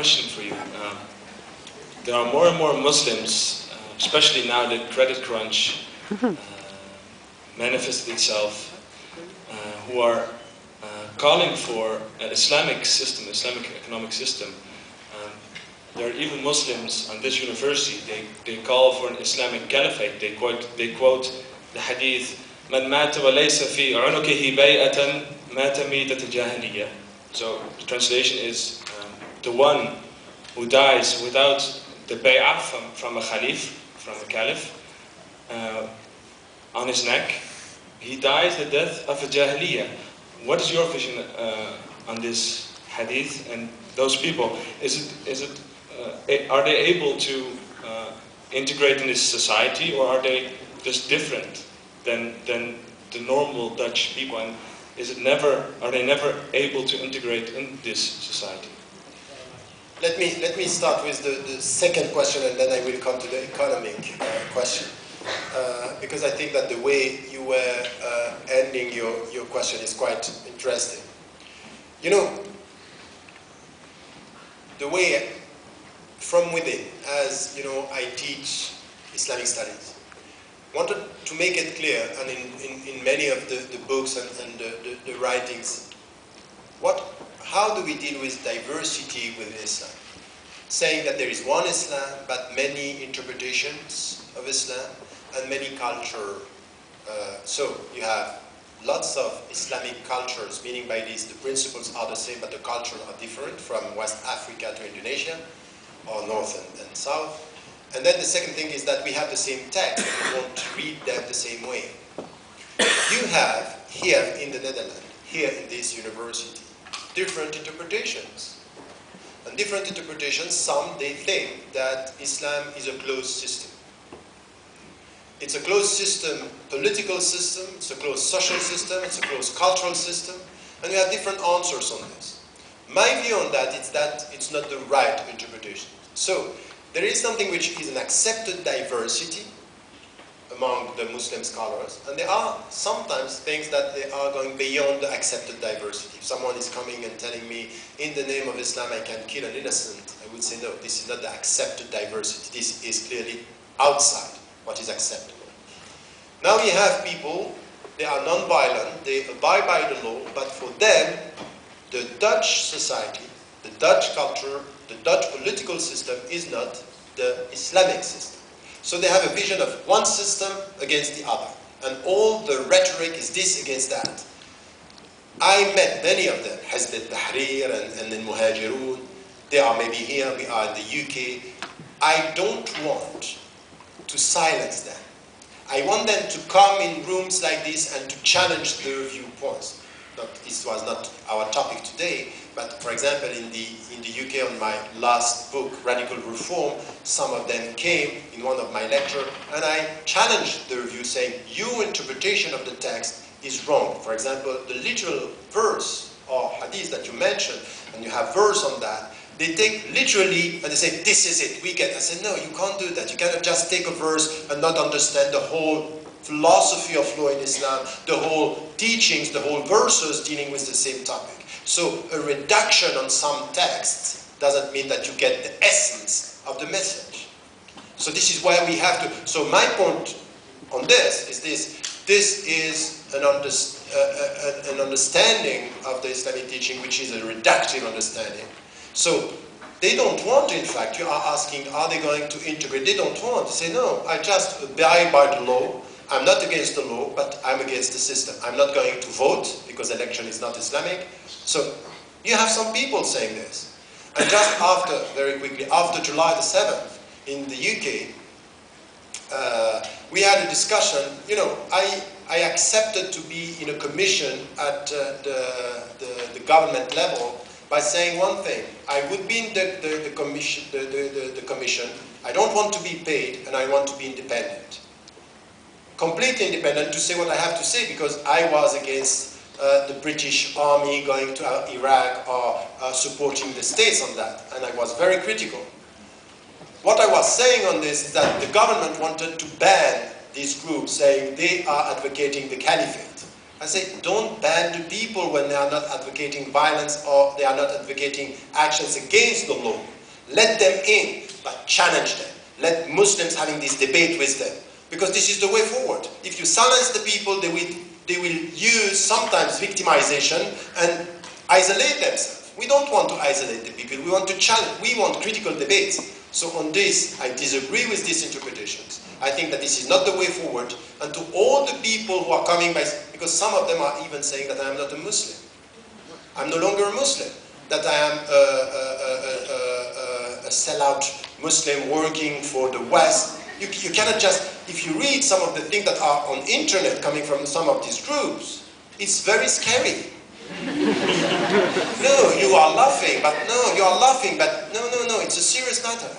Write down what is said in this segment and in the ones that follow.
question for you. There are more and more Muslims, especially now that credit crunch manifested itself, who are calling for an Islamic system, Islamic economic system. There are even Muslims on this university, they call for an Islamic caliphate. They quote the hadith, "Man mata wa laysa fi unukihi bay'atan mata mitat al-jahiliyyah." So the translation is, the one who dies without the bay'ah from a caliph, from a caliph, on his neck, he dies the death of a jahiliyyah. What is your vision on this hadith and those people? Are they able to integrate in this society, or are they just different than the normal Dutch people? And are they never able to integrate in this society? Let me start with the second question, and then I will come to the economic question. Because I think that the way you were ending your question is quite interesting. You know, the way from within, as you know, I teach Islamic studies, wanted to make it clear, and in many of the books and the writings, how do we deal with diversity within Islam? Saying that there is one Islam, but many interpretations of Islam and many cultures. So you have lots of Islamic cultures, meaning by this the principles are the same, but the cultures are different from West Africa to Indonesia, or North and South. And then the second thing is that we have the same text, we won't read them the same way. You have here in the Netherlands, here in this university, different interpretations. And different interpretations, some they think that Islam is a closed system. It's a closed system, political system, it's a closed social system, it's a closed cultural system, and we have different answers on this. My view on that is that it's not the right interpretation. So, there is something which is an accepted diversity among the Muslim scholars, and there are sometimes things that they are going beyond the accepted diversity. If someone is coming and telling me, in the name of Islam I can kill an innocent, I would say no, this is not the accepted diversity, this is clearly outside what is acceptable. Now we have people, they are non-violent, they abide by the law, but for them, the Dutch society, the Dutch culture, the Dutch political system is not the Islamic system. So they have a vision of one system against the other. And all the rhetoric is this against that. I met many of them, Hizb al-Tahrir and the Muhajirun. They are maybe here, we are in the UK. I don't want to silence them. I want them to come in rooms like this and to challenge their viewpoints. This was not our topic today, but for example in the UK on my last book, Radical Reform, some of them came in one of my lectures and I challenged their view saying, your interpretation of the text is wrong. For example, the literal verse or hadith that you mentioned, and you have verse on that, they take literally and they say, this is it, we get. I said, no, you can't do that. You cannot just take a verse and not understand the whole philosophy of law in Islam, the whole teachings, the whole verses dealing with the same topic. So a reduction on some texts doesn't mean that you get the essence of the message. So this is why we have to, so my point on this is this is an understanding of the Islamic teaching which is a reductive understanding. So they don't want, in fact, you are asking, are they going to integrate? They don't want to say, no, I just abide by the law. I'm not against the law, but I'm against the system. I'm not going to vote because election is not Islamic. So you have some people saying this. And just after, very quickly, after July the 7th in the UK, we had a discussion. You know, I accepted to be in a commission at the government level by saying one thing. I would be in the commission. I don't want to be paid, and I want to be independent. Completely independent to say what I have to say, because I was against the British army going to Iraq or supporting the states on that, and I was very critical. What I was saying on this is that the government wanted to ban this group, saying they are advocating the caliphate. I say, don't ban the people when they are not advocating violence or they are not advocating actions against the law. Let them in, but challenge them. Let Muslims having this debate with them. Because this is the way forward. If you silence the people, they will use sometimes victimization and isolate themselves. We don't want to isolate the people. We want to challenge. We want critical debates. So on this, I disagree with these interpretations. I think that this is not the way forward. And to all the people who are coming by, because some of them are even saying that I am not a Muslim. I'm no longer a Muslim. That I am a sellout Muslim working for the West. You cannot just, if you read some of the things that are on internet coming from some of these groups, it's very scary. No, you are laughing, but no, you are laughing, but no, it's a serious matter.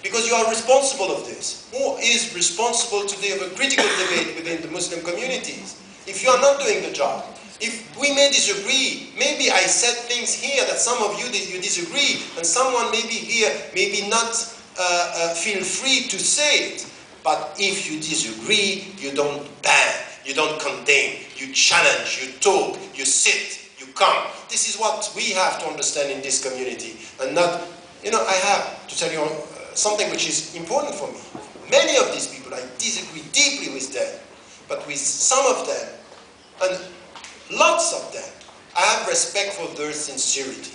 Because you are responsible of this. Who is responsible today of a critical debate within the Muslim communities? If you are not doing the job, if we may disagree, maybe I said things here that some of you disagree, and someone maybe here maybe not feel free to say it. But if you disagree, you don't ban, you don't condemn, you challenge, you talk, you sit, you come. This is what we have to understand in this community, and not, I have to tell you something which is important for me. Many of these people, I disagree deeply with them, but with some of them, and lots of them, I have respect for their sincerity.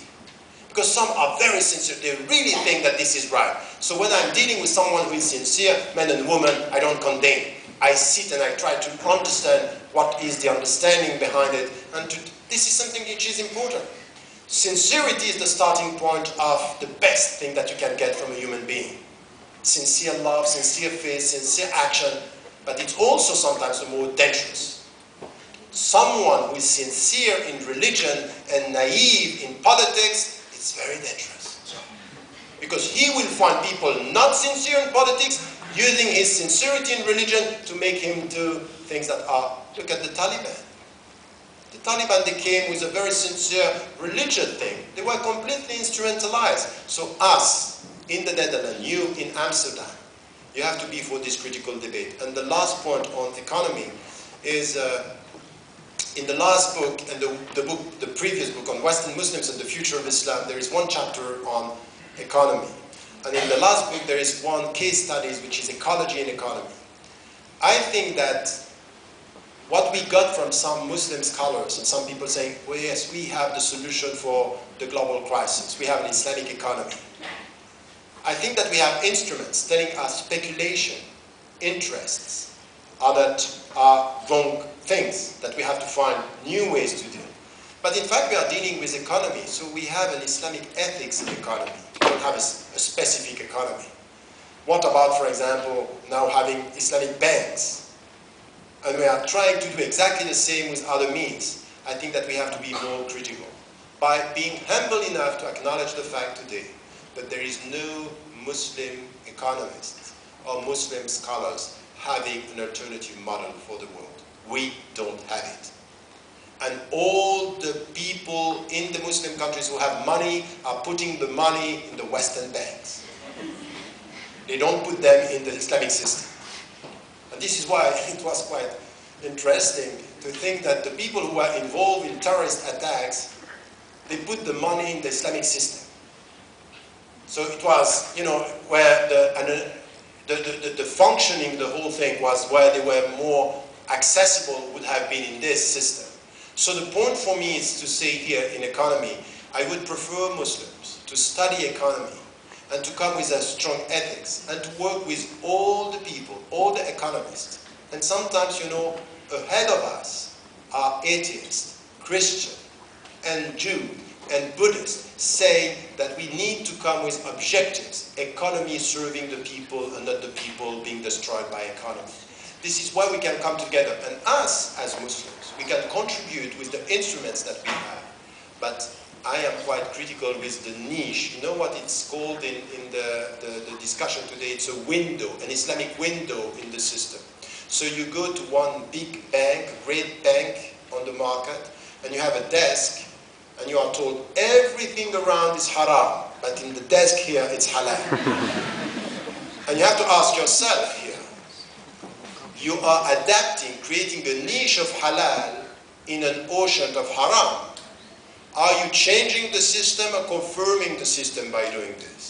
Because some are very sincere, they really think that this is right. So when I'm dealing with someone who is sincere, man and woman, I don't condemn. I sit and I try to understand what is the understanding behind it, and this is something which is important. Sincerity is the starting point of the best thing that you can get from a human being. Sincere love, sincere faith, sincere action, but it's also sometimes the more dangerous. Someone who is sincere in religion and naive in politics, it's very dangerous. Because he will find people not sincere in politics, using his sincerity in religion to make him do things that are, look at the Taliban. The Taliban, they came with a very sincere religious thing. They were completely instrumentalized. So us, in the Netherlands, you in Amsterdam, you have to be for this critical debate. And the last point on economy is, in the last book, and the previous book on Western Muslims and the Future of Islam, there is one chapter on economy. And in the last book, there is one case studies, which is ecology and economy. I think that what we got from some Muslim scholars and some people saying, well, yes, we have the solution for the global crisis. We have an Islamic economy. I think that we have instruments telling us speculation, interests, are wrong things that we have to find new ways to do. But in fact, we are dealing with economy, so we have an Islamic ethics in economy. We don't have a specific economy. What about, for example, now having Islamic banks? And we are trying to do exactly the same with other means. I think that we have to be more critical. By being humble enough to acknowledge the fact today that there is no Muslim economist or Muslim scholars having an alternative model for the world. We don't have it. And all the people in the Muslim countries who have money are putting the money in the Western banks. They don't put them in the Islamic system. And this is why it was quite interesting to think that the people who are involved in terrorist attacks, they put the money in the Islamic system. So it was, where the functioning, the whole thing was where they were more accessible would have been in this system. So the point for me is to say here in economy, I would prefer Muslims to study economy and to come with a strong ethics and to work with all the people, all the economists. And sometimes, ahead of us are atheists, Christian, and Jew, and Buddhists saying that we need to come with objectives, economy serving the people and not the people being destroyed by economy. This is why we can come together, and us as Muslims, we can contribute with the instruments that we have. But I am quite critical with the niche. You know what it's called in the discussion today? It's a window, an Islamic window in the system. So you go to one big bank, great bank on the market, and you have a desk, and you are told everything around is haram, but in the desk here it's halal. And you have to ask yourself here, you are adapting, creating a niche of halal in an ocean of haram, are you changing the system or confirming the system by doing this?